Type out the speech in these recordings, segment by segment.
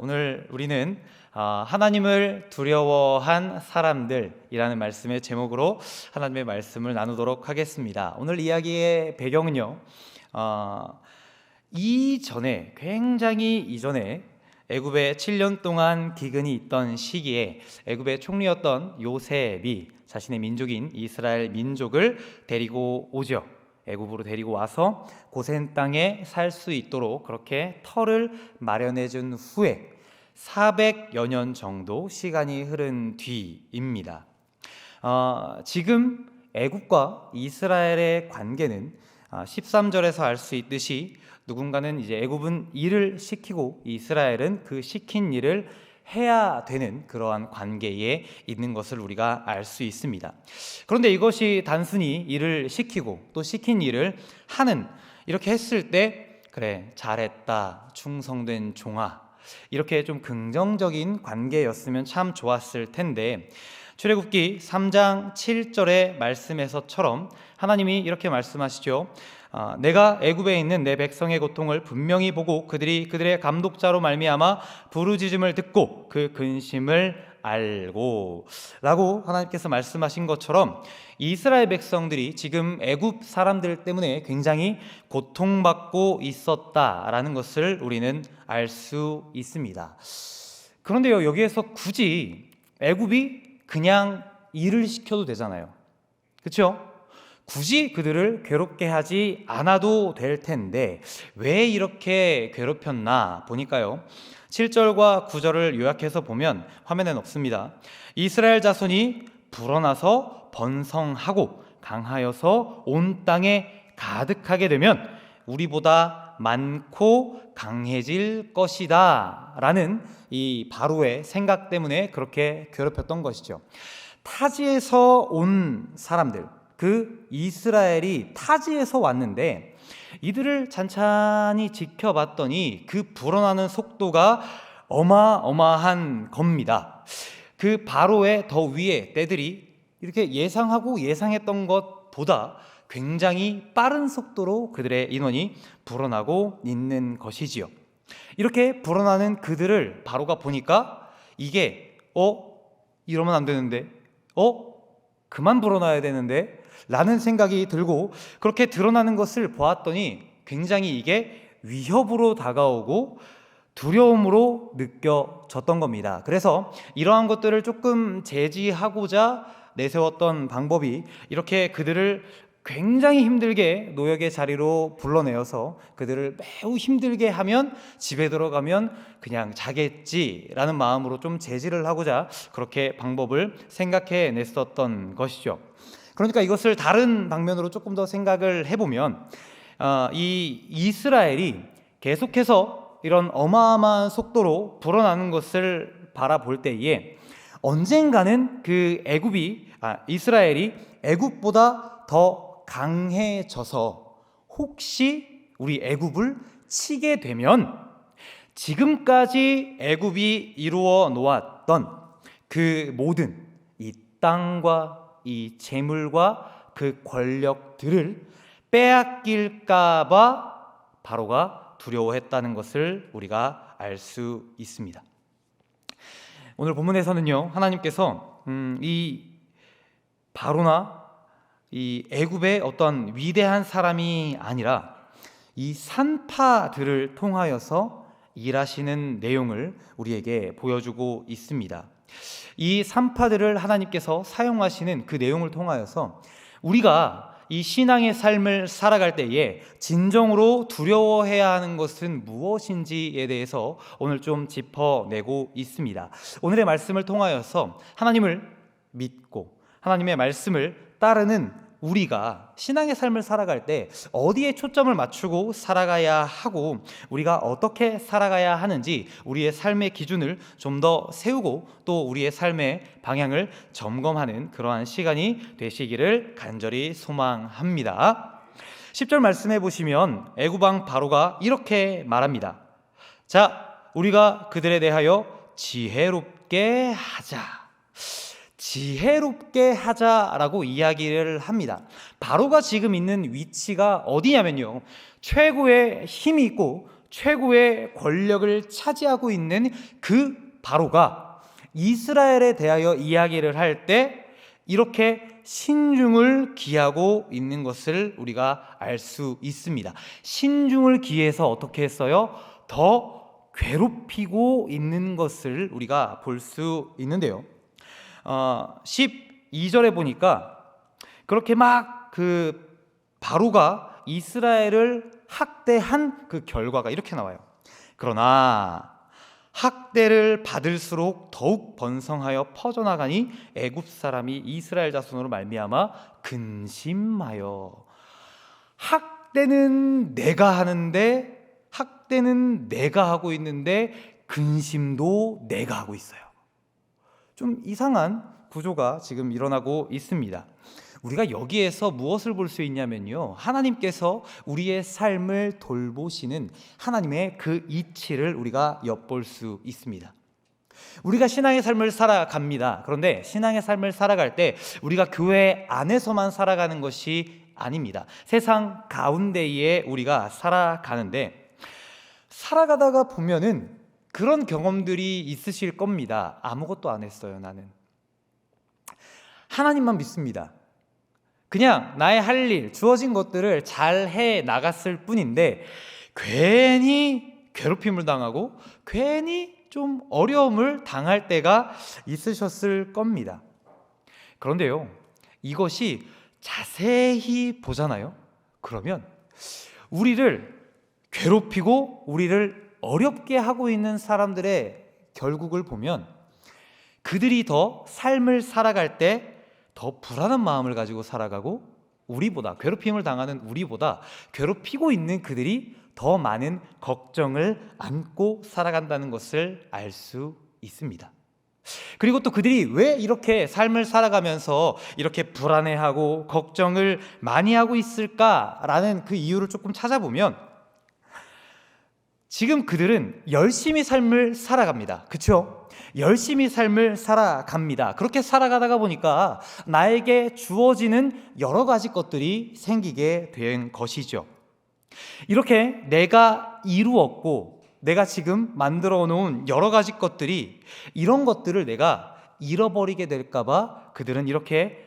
오늘 우리는 하나님을 두려워한 사람들이라는 말씀의 제목으로 하나님의 말씀을 나누도록 하겠습니다. 오늘 이야기의 배경은요, 굉장히 이전에 애굽에 7년 동안 기근이 있던 시기에 애굽의 총리였던 요셉이 자신의 민족인 이스라엘 민족을 데리고 오죠. 애굽으로 데리고 와서 고센 땅에 살 수 있도록 그렇게 터를 마련해 준 후에 400여 년 정도 시간이 흐른 뒤입니다. 지금 애굽과 이스라엘의 관계는 13절에서 알 수 있듯이 누군가는 이제 애굽은 일을 시키고 이스라엘은 그 시킨 일을 해야 되는 그러한 관계에 있는 것을 우리가 알 수 있습니다. 그런데 이것이 단순히 일을 시키고 또 시킨 일을 하는, 이렇게 했을 때 그래 잘했다, 충성된 종아, 이렇게 좀 긍정적인 관계였으면 참 좋았을 텐데, 출애굽기 3장 7절의 말씀에서처럼 하나님이 이렇게 말씀하시죠. 내가 애굽에 있는 내 백성의 고통을 분명히 보고 그들의 감독자로 말미암아 부르짖음을 듣고 그 근심을 알고 라고 하나님께서 말씀하신 것처럼 이스라엘 백성들이 지금 애굽 사람들 때문에 굉장히 고통받고 있었다라는 것을 우리는 알 수 있습니다. 그런데요, 여기에서 굳이 애굽이 그냥 일을 시켜도 되잖아요. 그렇죠? 굳이 그들을 괴롭게 하지 않아도 될 텐데 왜 이렇게 괴롭혔나 보니까요, 7절과 9절을 요약해서 보면 화면엔 없습니다. 이스라엘 자손이 불어나서 번성하고 강하여서 온 땅에 가득하게 되면 우리보다 많고 강해질 것이다 라는 이 바로의 생각 때문에 그렇게 괴롭혔던 것이죠. 타지에서 온 사람들, 그 이스라엘이 타지에서 왔는데 이들을 찬찬히 지켜봤더니 그 불어나는 속도가 어마어마한 겁니다. 그 바로의 더 위에 때들이 이렇게 예상했던 것보다 굉장히 빠른 속도로 그들의 인원이 불어나고 있는 것이지요. 이렇게 불어나는 그들을 바로가 보니까 이게 이러면 안 되는데, 그만 불어나야 되는데 라는 생각이 들고, 그렇게 드러나는 것을 보았더니 굉장히 이게 위협으로 다가오고 두려움으로 느껴졌던 겁니다. 그래서 이러한 것들을 조금 제지하고자 내세웠던 방법이, 이렇게 그들을 굉장히 힘들게 노역의 자리로 불러내어서 그들을 매우 힘들게 하면 집에 들어가면 그냥 자겠지라는 마음으로 좀 제지를 하고자 그렇게 방법을 생각해 냈었던 것이죠. 그러니까 이것을 다른 방면으로 조금 더 생각을 해보면 이 이스라엘이 계속해서 이런 어마어마한 속도로 불어나는 것을 바라볼 때에 언젠가는 그 이스라엘이 애굽보다 더 강해져서 혹시 우리 애굽을 치게 되면 지금까지 애굽이 이루어 놓았던 그 모든 이 땅과 이 재물과 그 권력들을 빼앗길까봐 바로가 두려워했다는 것을 우리가 알 수 있습니다. 오늘 본문에서는요, 하나님께서 이 바로나 이 애굽의 어떤 위대한 사람이 아니라 이 산파들을 통하여서 일하시는 내용을 우리에게 보여주고 있습니다. 이 산파들을 하나님께서 사용하시는 그 내용을 통하여서 우리가 이 신앙의 삶을 살아갈 때에 진정으로 두려워해야 하는 것은 무엇인지에 대해서 오늘 좀 짚어내고 있습니다. 오늘의 말씀을 통하여서 하나님을 믿고 하나님의 말씀을 따르는 우리가 신앙의 삶을 살아갈 때 어디에 초점을 맞추고 살아가야 하고 우리가 어떻게 살아가야 하는지 우리의 삶의 기준을 좀 더 세우고 또 우리의 삶의 방향을 점검하는 그러한 시간이 되시기를 간절히 소망합니다. 10절 말씀해 보시면 애굽 왕 바로가 이렇게 말합니다. 자, 우리가 그들에 대하여 지혜롭게 하자라고 이야기를 합니다. 바로가 지금 있는 위치가 어디냐면요, 최고의 힘이 있고 최고의 권력을 차지하고 있는 그 바로가 이스라엘에 대하여 이야기를 할 때 이렇게 신중을 기하고 있는 것을 우리가 알 수 있습니다. 신중을 기해서 어떻게 했어요? 더 괴롭히고 있는 것을 우리가 볼 수 있는데요. 12절에 보니까 그렇게 막 그 바로가 이스라엘을 학대한 그 결과가 이렇게 나와요. 그러나 학대를 받을수록 더욱 번성하여 퍼져나가니 애굽 사람이 이스라엘 자손으로 말미암아 근심하여. 학대는 내가 하는데, 학대는 내가 하고 있는데 근심도 내가 하고 있어요. 좀 이상한 구조가 지금 일어나고 있습니다. 우리가 여기에서 무엇을 볼 수 있냐면요, 하나님께서 우리의 삶을 돌보시는 하나님의 그 이치를 우리가 엿볼 수 있습니다. 우리가 신앙의 삶을 살아갑니다. 그런데 신앙의 삶을 살아갈 때 우리가 교회 안에서만 살아가는 것이 아닙니다. 세상 가운데에 우리가 살아가는데, 살아가다가 보면은 그런 경험들이 있으실 겁니다. 아무것도 안 했어요. 나는 하나님만 믿습니다. 그냥 나의 할 일, 주어진 것들을 잘 해 나갔을 뿐인데 괜히 괴롭힘을 당하고 괜히 좀 어려움을 당할 때가 있으셨을 겁니다. 그런데요, 이것이 자세히 보잖아요. 그러면 우리를 괴롭히고 우리를 어렵게 하고 있는 사람들의 결국을 보면 그들이 더 삶을 살아갈 때 더 불안한 마음을 가지고 살아가고, 우리보다, 괴롭힘을 당하는 우리보다 괴롭히고 있는 그들이 더 많은 걱정을 안고 살아간다는 것을 알 수 있습니다. 그리고 또 그들이 왜 이렇게 삶을 살아가면서 이렇게 불안해하고 걱정을 많이 하고 있을까라는 그 이유를 조금 찾아보면, 지금 그들은 열심히 삶을 살아갑니다. 그렇죠? 열심히 삶을 살아갑니다. 그렇게 살아가다가 보니까 나에게 주어지는 여러 가지 것들이 생기게 된 것이죠. 이렇게 내가 이루었고 내가 지금 만들어 놓은 여러 가지 것들이, 이런 것들을 내가 잃어버리게 될까 봐 그들은 이렇게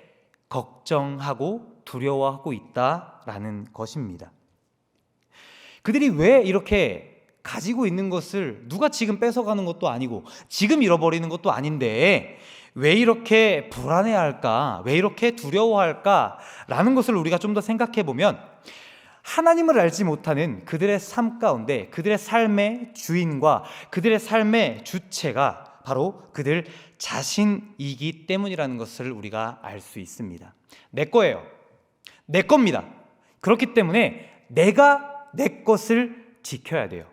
걱정하고 두려워하고 있다라는 것입니다. 그들이 왜 이렇게 가지고 있는 것을 누가 지금 뺏어가는 것도 아니고 지금 잃어버리는 것도 아닌데 왜 이렇게 불안해할까, 왜 이렇게 두려워할까 라는 것을 우리가 좀 더 생각해 보면, 하나님을 알지 못하는 그들의 삶 가운데 그들의 삶의 주인과 그들의 삶의 주체가 바로 그들 자신이기 때문이라는 것을 우리가 알 수 있습니다. 내 거예요. 내 겁니다. 그렇기 때문에 내가 내 것을 지켜야 돼요.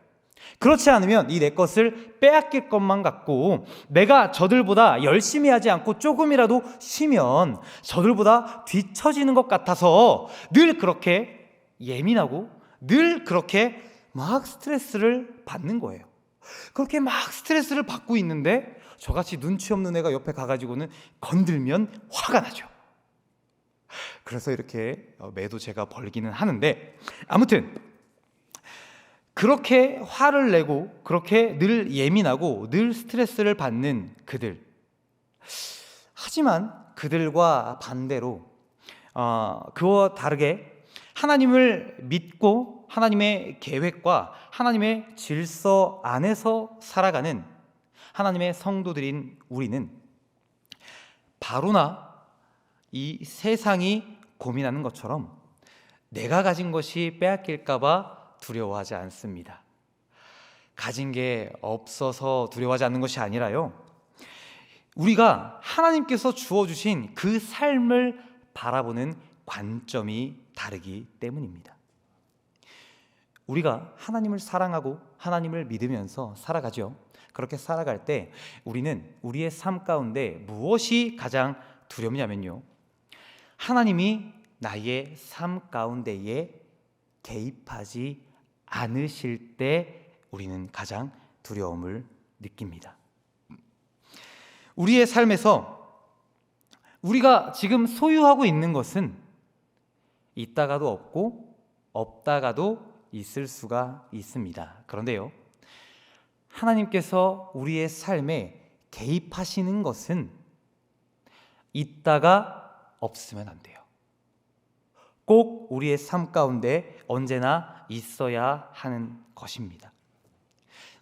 그렇지 않으면 이 내 것을 빼앗길 것만 같고, 내가 저들보다 열심히 하지 않고 조금이라도 쉬면 저들보다 뒤처지는 것 같아서 늘 그렇게 예민하고 늘 그렇게 막 스트레스를 받는 거예요. 그렇게 막 스트레스를 받고 있는데 저같이 눈치 없는 애가 옆에 가가지고는 건들면 화가 나죠. 그래서 이렇게 매도 제가 벌기는 하는데, 아무튼 그렇게 화를 내고 그렇게 늘 예민하고 늘 스트레스를 받는 그들, 하지만 그들과 반대로 그와 다르게 하나님을 믿고 하나님의 계획과 하나님의 질서 안에서 살아가는 하나님의 성도들인 우리는 바로나 이 세상이 고민하는 것처럼 내가 가진 것이 빼앗길까 봐 두려워하지 않습니다. 가진 게 없어서 두려워하지 않는 것이 아니라요, 우리가 하나님께서 주어주신 그 삶을 바라보는 관점이 다르기 때문입니다. 우리가 하나님을 사랑하고 하나님을 믿으면서 살아가죠. 그렇게 살아갈 때 우리는 우리의 삶 가운데 무엇이 가장 두렵냐면요, 하나님이 나의 삶 가운데에 개입하지 않으실 때 우리는 가장 두려움을 느낍니다. 우리의 삶에서 우리가 지금 소유하고 있는 것은 있다가도 없고 없다가도 있을 수가 있습니다. 그런데요, 하나님께서 우리의 삶에 개입하시는 것은 있다가 없으면 안 돼요. 꼭 우리의 삶 가운데 언제나 있어야 하는 것입니다.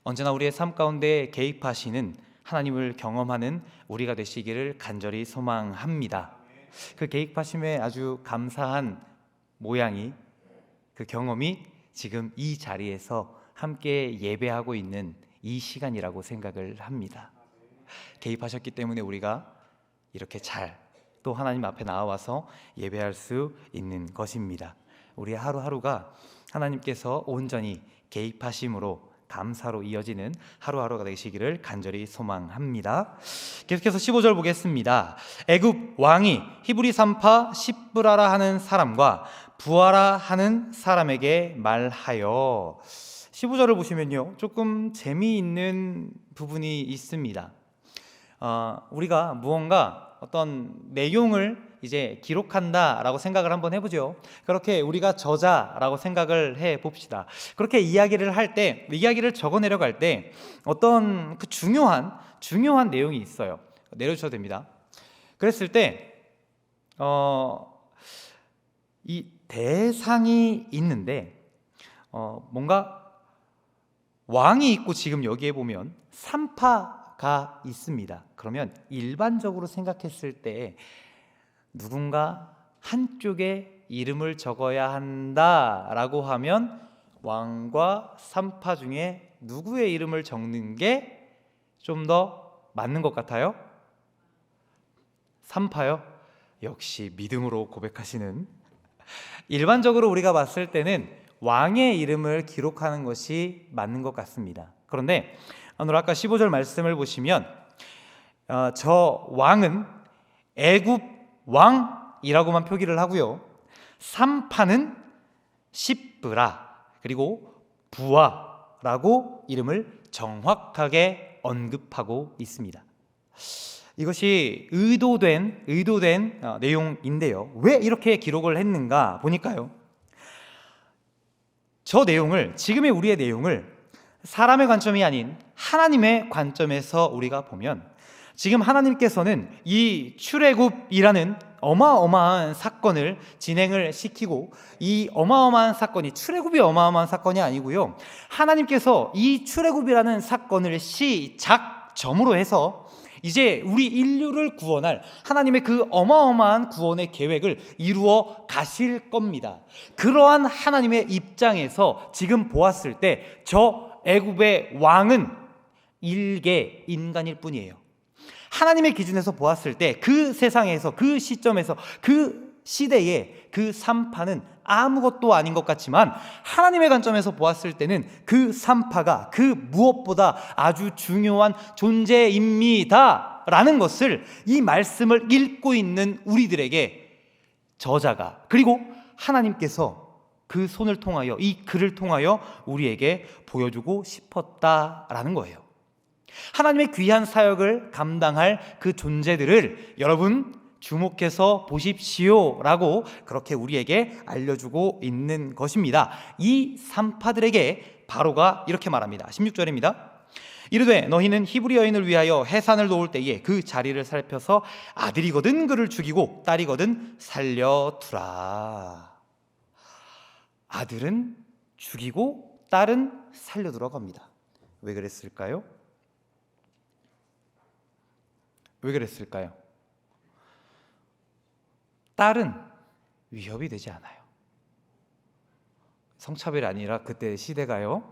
언제나 우리의 삶 가운데 개입하시는 하나님을 경험하는 우리가 되시기를 간절히 소망합니다. 그 개입하심에 아주 감사한 모양이, 그 경험이 지금 이 자리에서 함께 예배하고 있는 이 시간이라고 생각을 합니다. 개입하셨기 때문에 우리가 이렇게 잘 또 하나님 앞에 나와서 예배할 수 있는 것입니다. 우리의 하루하루가 하나님께서 온전히 개입하심으로 감사로 이어지는 하루하루가 되시기를 간절히 소망합니다. 계속해서 15절 보겠습니다. 애굽 왕이 히브리 산파 시브라라 하는 사람과 부하라 하는 사람에게 말하여, 15절을 보시면요, 조금 재미있는 부분이 있습니다. 우리가 무언가 어떤 내용을 이제 기록한다라고 생각을 한번 해보죠. 그렇게 우리가 저자라고 생각을 해봅시다. 그렇게 이야기를 할 때, 이야기를 적어내려고 할 때 어떤 그 중요한 내용이 있어요. 내려주셔도 됩니다. 그랬을 때 이 대상이 있는데 뭔가 왕이 있고, 지금 여기에 보면 산파가 있습니다. 그러면 일반적으로 생각했을 때 누군가 한쪽에 이름을 적어야 한다라고 하면 왕과 산파 중에 누구의 이름을 적는 게 좀 더 맞는 것 같아요? 산파요? 역시 믿음으로 고백하시는, 일반적으로 우리가 봤을 때는 왕의 이름을 기록하는 것이 맞는 것 같습니다. 그런데 오늘 아까 15절 말씀을 보시면 저 왕은 애굽 왕이라고만 표기를 하고요, 산파는 시브라 그리고 부하라고 이름을 정확하게 언급하고 있습니다. 이것이 의도된 내용인데요, 왜 이렇게 기록을 했는가 보니까요, 저 내용을, 지금의 우리의 내용을 사람의 관점이 아닌 하나님의 관점에서 우리가 보면, 지금 하나님께서는 이 출애굽이라는 어마어마한 사건을 진행을 시키고, 이 어마어마한 사건이, 출애굽이 어마어마한 사건이 아니고요, 하나님께서 이 출애굽이라는 사건을 시작점으로 해서 이제 우리 인류를 구원할 하나님의 그 어마어마한 구원의 계획을 이루어 가실 겁니다. 그러한 하나님의 입장에서 지금 보았을 때 저 애굽의 왕은 일개 인간일 뿐이에요. 하나님의 기준에서 보았을 때 그 세상에서, 그 시점에서, 그 시대에 그 산파는 아무것도 아닌 것 같지만, 하나님의 관점에서 보았을 때는 그 산파가 그 무엇보다 아주 중요한 존재입니다 라는 것을, 이 말씀을 읽고 있는 우리들에게 저자가, 그리고 하나님께서 그 손을 통하여, 이 글을 통하여 우리에게 보여주고 싶었다라는 거예요. 하나님의 귀한 사역을 감당할 그 존재들을 여러분 주목해서 보십시오 라고 그렇게 우리에게 알려주고 있는 것입니다. 이 산파들에게 바로가 이렇게 말합니다. 16절입니다. 이르되 너희는 히브리 여인을 위하여 해산을 놓을 때에 그 자리를 살펴서 아들이거든 그를 죽이고 딸이거든 살려두라. 아들은 죽이고 딸은 살려두라고 합니다. 왜 그랬을까요? 왜 그랬을까요? 딸은 위협이 되지 않아요. 성차별이 아니라 그때 시대가요,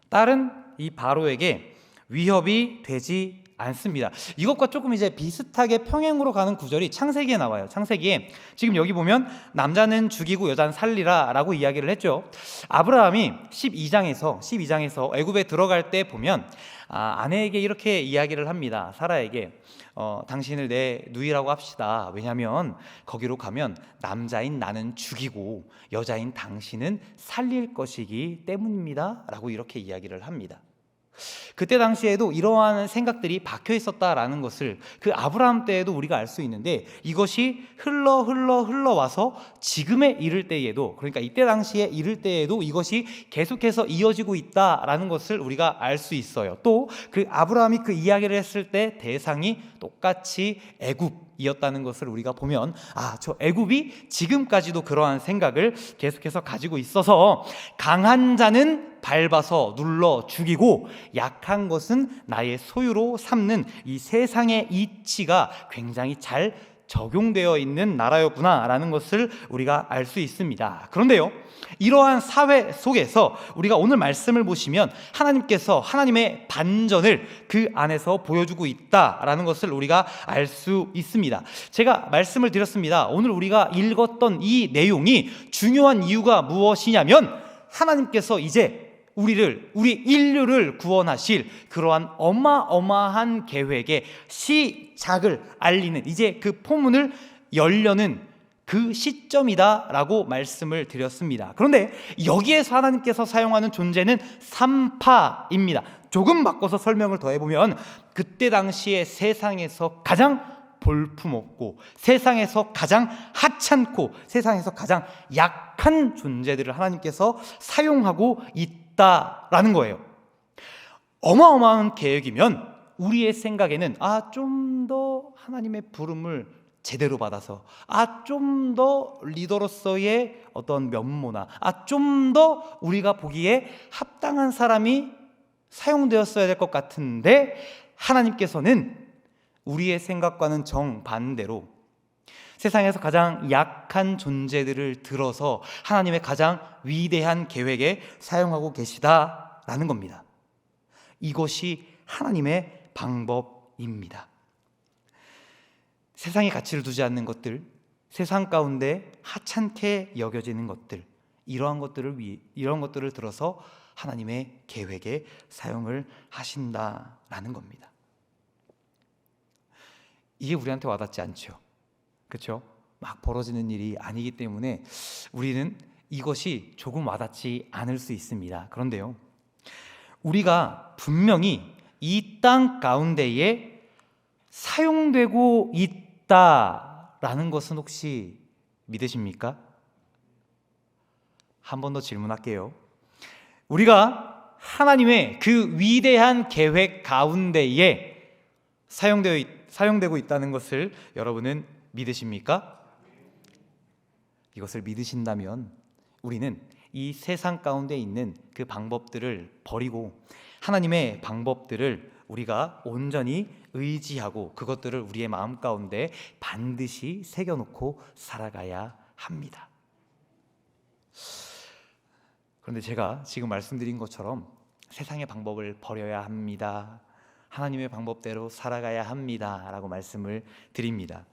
딸은 이 바로에게 위협이 되지 않습니다. 이것과 조금 이제 비슷하게 평행으로 가는 구절이 창세기에 나와요. 창세기에 지금 여기 보면 남자는 죽이고 여자는 살리라 라고 이야기를 했죠. 아브라함이 12장에서 애굽에 들어갈 때 보면 아내에게 이렇게 이야기를 합니다. 사라에게 당신을 내 누이라고 합시다. 왜냐하면 거기로 가면 남자인 나는 죽이고 여자인 당신은 살릴 것이기 때문입니다 라고 이렇게 이야기를 합니다. 그때 당시에도 이러한 생각들이 박혀 있었다라는 것을 그 아브라함 때에도 우리가 알 수 있는데, 이것이 흘러와서 지금에 이를 때에도, 그러니까 이때 당시에 이를 때에도 이것이 계속해서 이어지고 있다라는 것을 우리가 알 수 있어요. 또 그 아브라함이 그 이야기를 했을 때 대상이 똑같이 애굽이었다는 것을 우리가 보면, 저 애굽이 지금까지도 그러한 생각을 계속해서 가지고 있어서 강한 자는 밟아서 눌러 죽이고 약한 것은 나의 소유로 삼는 이 세상의 이치가 굉장히 잘 적용되어 있는 나라였구나라는 것을 우리가 알 수 있습니다. 그런데요, 이러한 사회 속에서 우리가 오늘 말씀을 보시면 하나님께서 하나님의 반전을 그 안에서 보여주고 있다라는 것을 우리가 알 수 있습니다. 제가 말씀을 드렸습니다. 오늘 우리가 읽었던 이 내용이 중요한 이유가 무엇이냐면, 하나님께서 이제 우리 인류를 구원하실 그러한 어마어마한 계획의 시작을 알리는, 이제 그 포문을 열려는 그 시점이다라고 말씀을 드렸습니다. 그런데 여기에서 하나님께서 사용하는 존재는 산파입니다. 조금 바꿔서 설명을 더해보면, 그때 당시에 세상에서 가장 볼품없고 세상에서 가장 하찮고 세상에서 가장 약한 존재들을 하나님께서 사용하고 있다라는 거예요. 어마어마한 계획이면 우리의 생각에는 좀 더 하나님의 부름을 제대로 받아서, 좀 더 리더로서의 어떤 면모나 좀 더 우리가 보기에 합당한 사람이 사용되었어야 될 것 같은데, 하나님께서는 우리의 생각과는 정반대로 세상에서 가장 약한 존재들을 들어서 하나님의 가장 위대한 계획에 사용하고 계시다라는 겁니다. 이것이 하나님의 방법입니다. 세상에 가치를 두지 않는 것들, 세상 가운데 하찮게 여겨지는 것들, 이러한 것들을 들어서 하나님의 계획에 사용을 하신다라는 겁니다. 이게 우리한테 와닿지 않죠. 그렇죠? 막 벌어지는 일이 아니기 때문에 우리는 이것이 조금 와닿지 않을 수 있습니다. 그런데요, 우리가 분명히 이 땅 가운데에 사용되고 있다라는 것은 혹시 믿으십니까? 한 번 더 질문할게요. 우리가 하나님의 그 위대한 계획 가운데에 사용되고 있다는 것을 여러분은 믿으십니까? 이것을 믿으신다면 우리는 이 세상 가운데 있는 그 방법들을 버리고 하나님의 방법들을 우리가 온전히 의지하고 그것들을 우리의 마음 가운데 반드시 새겨놓고 살아가야 합니다. 그런데 제가 지금 말씀드린 것처럼 세상의 방법을 버려야 합니다, 하나님의 방법대로 살아가야 합니다 라고 말씀을 드립니다.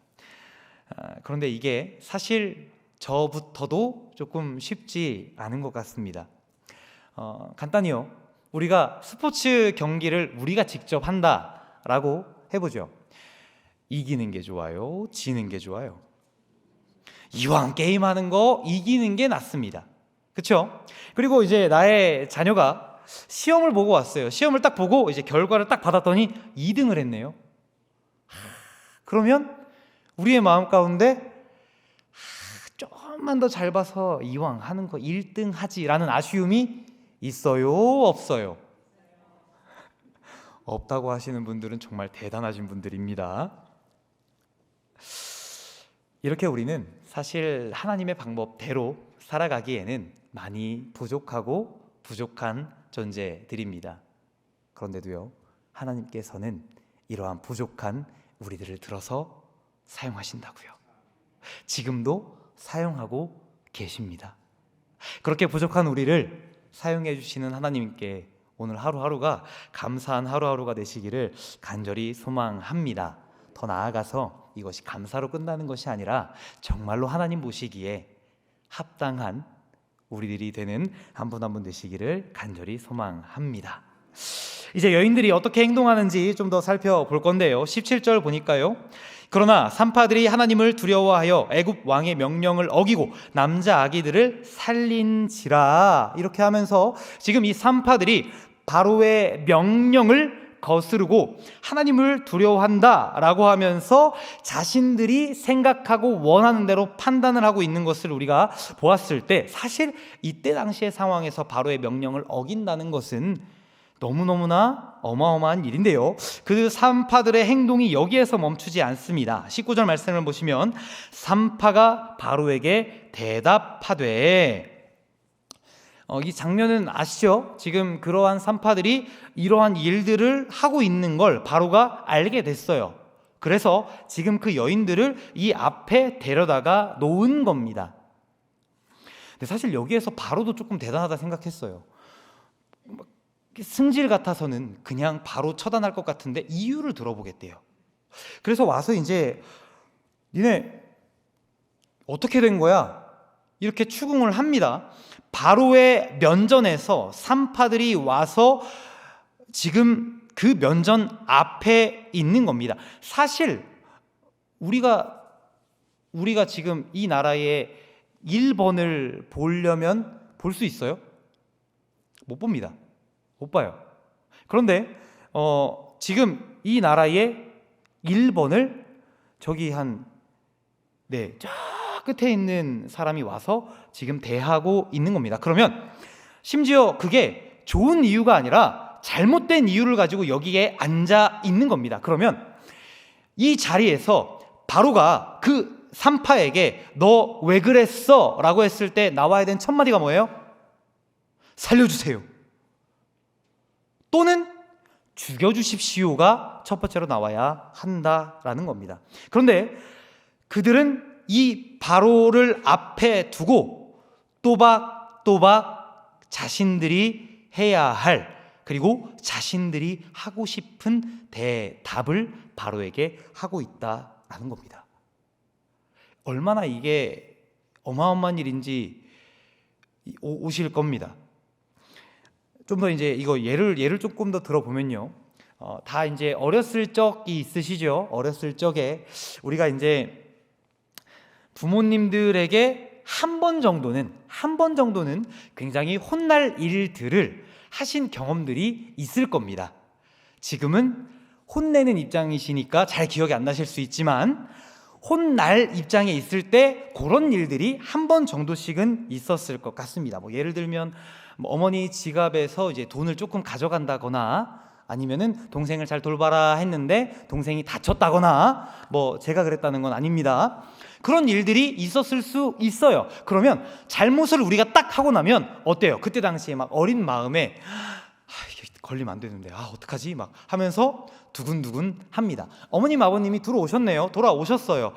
그런데 이게 사실 저부터도 조금 쉽지 않은 것 같습니다. 간단히요, 우리가 스포츠 경기를 우리가 직접 한다라고 해보죠. 이기는 게 좋아요, 지는 게 좋아요? 이왕 게임하는 거 이기는 게 낫습니다. 그렇죠? 그리고 이제 나의 자녀가 시험을 보고 왔어요. 시험을 딱 보고 이제 결과를 딱 받았더니 2등을 했네요. 그러면 우리의 마음 가운데 조금만 더 잘 봐서 이왕 하는 거 1등 하지라는 아쉬움이 있어요, 없어요? 없다고 하시는 분들은 정말 대단하신 분들입니다. 이렇게 우리는 사실 하나님의 방법대로 살아가기에는 많이 부족하고 부족한 존재들입니다. 그런데도요, 하나님께서는 이러한 부족한 우리들을 들어서 사용하신다고요. 지금도 사용하고 계십니다. 그렇게 부족한 우리를 사용해 주시는 하나님께 오늘 하루하루가 감사한 하루하루가 되시기를 간절히 소망합니다. 더 나아가서 이것이 감사로 끝나는 것이 아니라 정말로 하나님 보시기에 합당한 우리들이 되는 한 분 한 분 되시기를 간절히 소망합니다. 이제 여인들이 어떻게 행동하는지 좀 더 살펴볼 건데요, 17절 보니까요, 그러나 산파들이 하나님을 두려워하여 애굽 왕의 명령을 어기고 남자 아기들을 살린지라, 이렇게 하면서 지금 이 산파들이 바로의 명령을 거스르고 하나님을 두려워한다라고 하면서 자신들이 생각하고 원하는 대로 판단을 하고 있는 것을 우리가 보았을 때, 사실 이때 당시의 상황에서 바로의 명령을 어긴다는 것은 너무너무나 어마어마한 일인데요, 그 산파들의 행동이 여기에서 멈추지 않습니다. 19절 말씀을 보시면 산파가 바로에게 대답하되, 이 장면은 아시죠? 지금 그러한 산파들이 이러한 일들을 하고 있는 걸 바로가 알게 됐어요. 그래서 지금 그 여인들을 이 앞에 데려다가 놓은 겁니다. 근데 사실 여기에서 바로도 조금 대단하다 생각했어요. 승질 같아서는 그냥 바로 처단할 것 같은데 이유를 들어보겠대요. 그래서 와서 이제 니네 어떻게 된 거야? 이렇게 추궁을 합니다. 바로의 면전에서 산파들이 와서 지금 그 면전 앞에 있는 겁니다. 사실 우리가 지금 이 나라의 1번을 보려면 볼 수 있어요? 못 봅니다. 못 봐요. 그런데 지금 이 나라의 1번을 저기 저 끝에 있는 사람이 와서 지금 대하고 있는 겁니다. 그러면 심지어 그게 좋은 이유가 아니라 잘못된 이유를 가지고 여기에 앉아 있는 겁니다. 그러면 이 자리에서 바로가 그 산파에게 너 왜 그랬어? 라고 했을 때 나와야 되는 첫 마디가 뭐예요? 살려주세요. 또는 죽여주십시오가 첫 번째로 나와야 한다라는 겁니다. 그런데 그들은 이 바로를 앞에 두고 또박또박 자신들이 해야 할, 그리고 자신들이 하고 싶은 대답을 바로에게 하고 있다라는 겁니다. 얼마나 이게 어마어마한 일인지 오실 겁니다. 좀 더 이제 이거 예를 조금 더 들어보면요, 다 이제 어렸을 적이 있으시죠? 어렸을 적에 우리가 이제 부모님들에게 한 번 정도는 굉장히 혼날 일들을 하신 경험들이 있을 겁니다. 지금은 혼내는 입장이시니까 잘 기억이 안 나실 수 있지만 혼날 입장에 있을 때 그런 일들이 한 번 정도씩은 있었을 것 같습니다. 예를 들면 어머니 지갑에서 이제 돈을 조금 가져간다거나, 아니면은 동생을 잘 돌봐라 했는데 동생이 다쳤다거나, 제가 그랬다는 건 아닙니다. 그런 일들이 있었을 수 있어요. 그러면 잘못을 우리가 딱 하고 나면 어때요? 그때 당시에 막 어린 마음에 이게 걸리면 안 되는데 어떡하지? 막 하면서 두근두근 합니다. 어머님 아버님이 돌아오셨어요.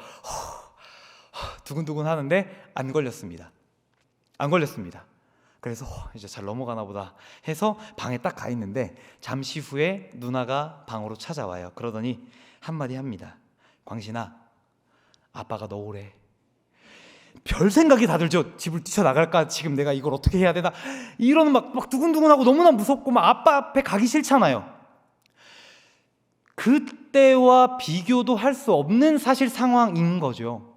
두근두근 하는데 안 걸렸습니다. 그래서 이제 잘 넘어가나 보다 해서 방에 딱 가 있는데 잠시 후에 누나가 방으로 찾아와요. 그러더니 한마디 합니다. 광신아, 아빠가 너 오래. 별 생각이 다 들죠. 집을 뛰쳐나갈까? 지금 내가 이걸 어떻게 해야 되나? 이런 막 두근두근하고 너무나 무섭고 막 아빠 앞에 가기 싫잖아요. 그때와 비교도 할 수 없는 사실 상황인 거죠.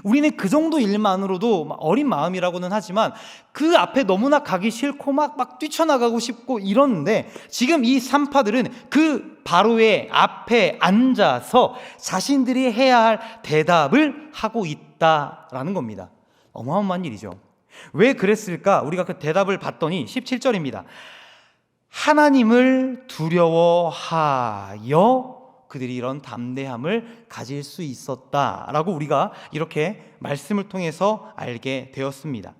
우리는 그 정도 일만으로도 어린 마음이라고는 하지만 그 앞에 너무나 가기 싫고 막 뛰쳐나가고 싶고 이러는데, 지금 이 산파들은 그 바로의 앞에 앉아서 자신들이 해야 할 대답을 하고 있다라는 겁니다. 어마어마한 일이죠. 왜 그랬을까? 우리가 그 대답을 봤더니 17절입니다. 하나님을 두려워하여 그들이 이런 담대함을 가질 수 있었다라고 우리가 이렇게 말씀을 통해서 알게 되었습니다.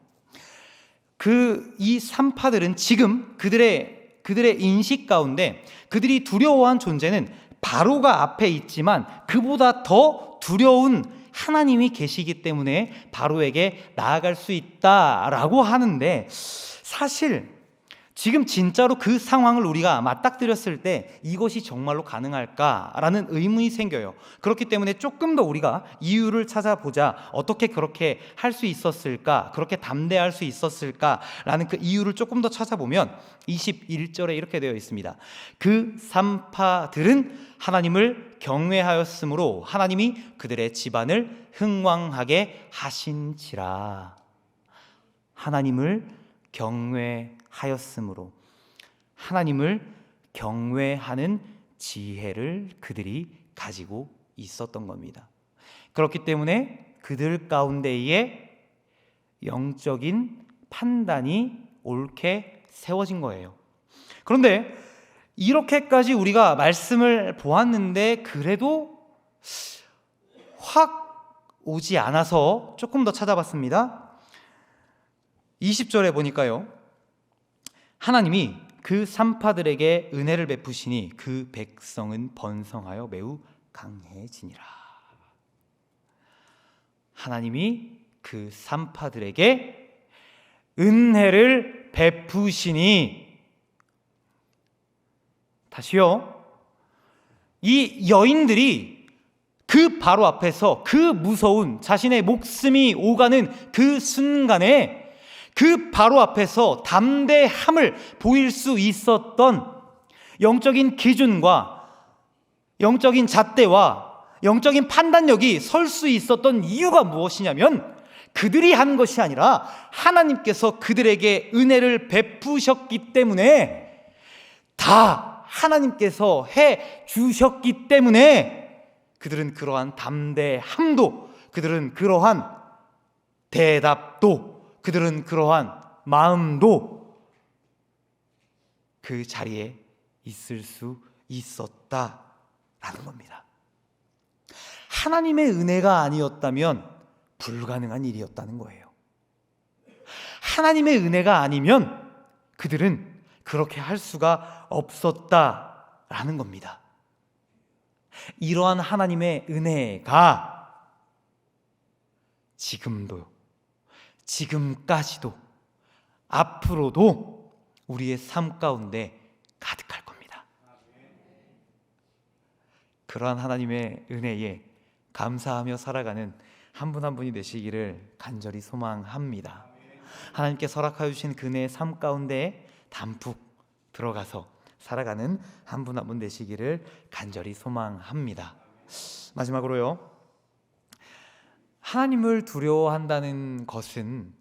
이 산파들은 지금 그들의 인식 가운데 그들이 두려워한 존재는 바로가 앞에 있지만 그보다 더 두려운 하나님이 계시기 때문에 바로에게 나아갈 수 있다라고 하는데, 사실 지금 진짜로 그 상황을 우리가 맞닥뜨렸을 때 이것이 정말로 가능할까라는 의문이 생겨요. 그렇기 때문에 조금 더 우리가 이유를 찾아보자. 어떻게 그렇게 할 수 있었을까? 그렇게 담대할 수 있었을까라는 그 이유를 조금 더 찾아보면 21절에 이렇게 되어 있습니다. 그 산파들은 하나님을 경외하였으므로 하나님이 그들의 집안을 흥왕하게 하신지라. 하나님을 경외하였으므로. 하나님을 경외하는 지혜를 그들이 가지고 있었던 겁니다. 그렇기 때문에 그들 가운데에 영적인 판단이 옳게 세워진 거예요. 그런데 이렇게까지 우리가 말씀을 보았는데 그래도 확 오지 않아서 조금 더 찾아봤습니다. 20절에 보니까요, 하나님이 그 산파들에게 은혜를 베푸시니 그 백성은 번성하여 매우 강해지니라. 하나님이 그 산파들에게 은혜를 베푸시니, 다시요, 이 여인들이 그 바로 앞에서 그 무서운 자신의 목숨이 오가는 그 순간에 그 바로 앞에서 담대함을 보일 수 있었던 영적인 기준과 영적인 잣대와 영적인 판단력이 설 수 있었던 이유가 무엇이냐면, 그들이 한 것이 아니라 하나님께서 그들에게 은혜를 베푸셨기 때문에, 다 하나님께서 해 주셨기 때문에 그들은 그러한 담대함도, 그들은 그러한 대답도, 그들은 그러한 마음도 그 자리에 있을 수 있었다라는 겁니다. 하나님의 은혜가 아니었다면 불가능한 일이었다는 거예요. 하나님의 은혜가 아니면 그들은 그렇게 할 수가 없었다라는 겁니다. 이러한 하나님의 은혜가 지금도, 지금까지도, 앞으로도 우리의 삶 가운데 가득할 겁니다. 그러한 하나님의 은혜에 감사하며 살아가는 한 분 한 분이 되시기를 간절히 소망합니다. 하나님께 허락하여 주신 그 은혜의 삶 가운데 담뿍 들어가서 살아가는 한 분 한 분 되시기를 간절히 소망합니다. 마지막으로요, 하나님을 두려워한다는 것은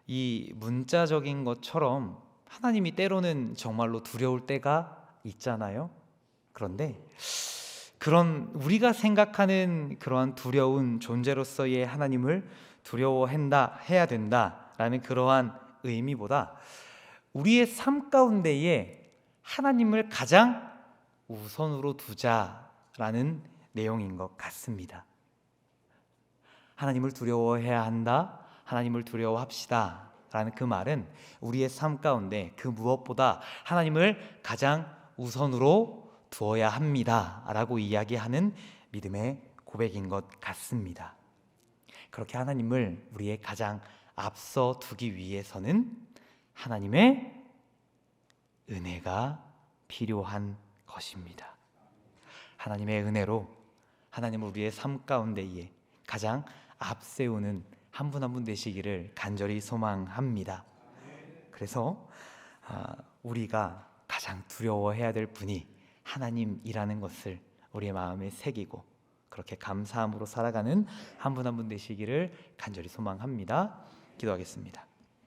이 문자적인 것처럼 하나님이 때로는 정말로 두려울 때가 있잖아요. 그런데 그런 우리가 생각하는 그러한 두려운 존재로서의 하나님을 두려워해야 된다라는 그러한 의미보다 우리의 삶 가운데에 하나님을 가장 우선으로 두자라는 내용인 것 같습니다. 하나님을 두려워해야 한다, 하나님을 두려워합시다 라는 그 말은 우리의 삶 가운데 그 무엇보다 하나님을 가장 우선으로 두어야 합니다 라고 이야기하는 믿음의 고백인 것 같습니다. 그렇게 하나님을 우리의 가장 앞서 두기 위해서는 하나님의 은혜가 필요한 것입니다. 하나님의 은혜로 하나님을 우리의 삶 가운데에 가장 앞세우는 한 분 한 분 되시기를 간절히 소망합니다. 그래서 우리가 가장 두려워해야 될 분이 하나님이라는 것을 우리의 마음에 새기고 그렇게 감사함으로 살아가는 한 분 한 분 되시기를 간절히 소망합니다. 기도하겠습니다.